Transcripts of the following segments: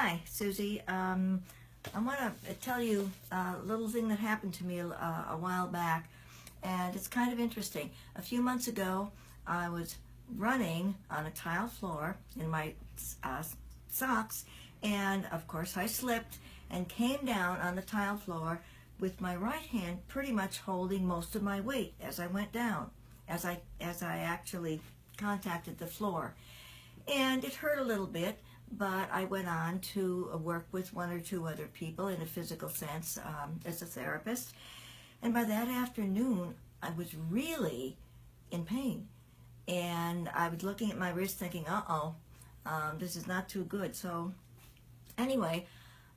Hi, Susie. I want to tell you a little thing that happened to me a while back, and it's kind of interesting. A few months ago, I was running on a tile floor in my socks, and of course I slipped and came down on the tile floor with my right hand pretty much holding most of my weight as I went down, as I actually contacted the floor. And it hurt a little bit, but I went on to work with one or two other people in a physical sense as a therapist. And by that afternoon, I was really in pain. And I was looking at my wrist thinking, this is not too good. So anyway,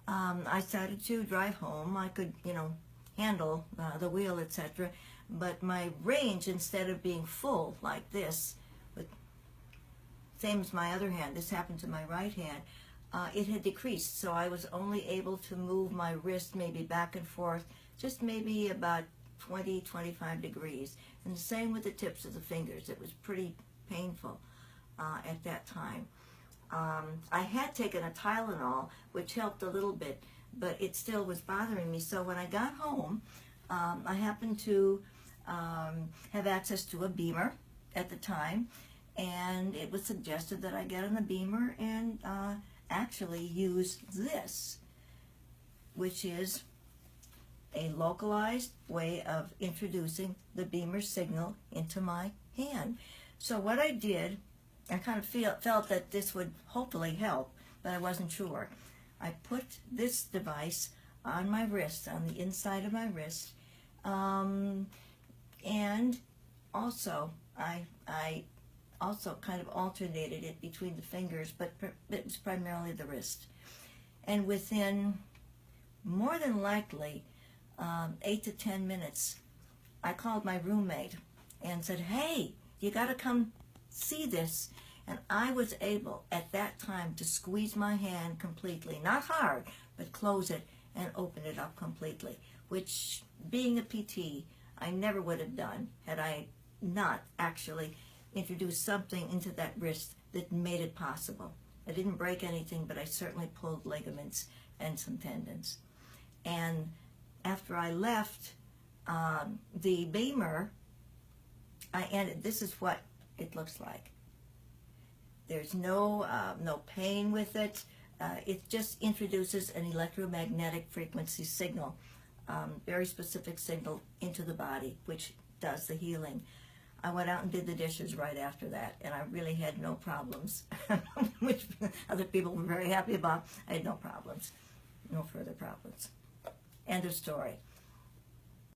I started to drive home. I could, handle the wheel, etc. But my range, instead of being full like this, same as my other hand, this happened to my right hand, it had decreased. So I was only able to move my wrist maybe back and forth, just maybe about 20-25 degrees. And the same with the tips of the fingers. It was pretty painful at that time. I had taken a Tylenol, which helped a little bit, but it still was bothering me. So when I got home, I happened to have access to a Bemer at the time, and it was suggested that I get on the Bemer and actually use this, which is a localized way of introducing the Bemer signal into my hand. So what I did, I kind of felt that this would hopefully help, but I wasn't sure. I put this device on my wrist, on the inside of my wrist, and also I also kind of alternated it between the fingers, but it was primarily the wrist. And within more than likely 8 to 10 minutes, I called my roommate and said, "Hey, you got to come see this." And I was able at that time to squeeze my hand completely, not hard, but close it and open it up completely, which, being a PT, I never would have done had I not actually introduced something into that wrist that made it possible. I didn't break anything, but I certainly pulled ligaments and some tendons. And after I left the Bemer, this is what it looks like. There's no pain with it. It just introduces an electromagnetic frequency signal, very specific signal into the body, which does the healing. I went out and did the dishes right after that, and I really had no problems, which other people were very happy about. I had no problems, no further problems. End of story.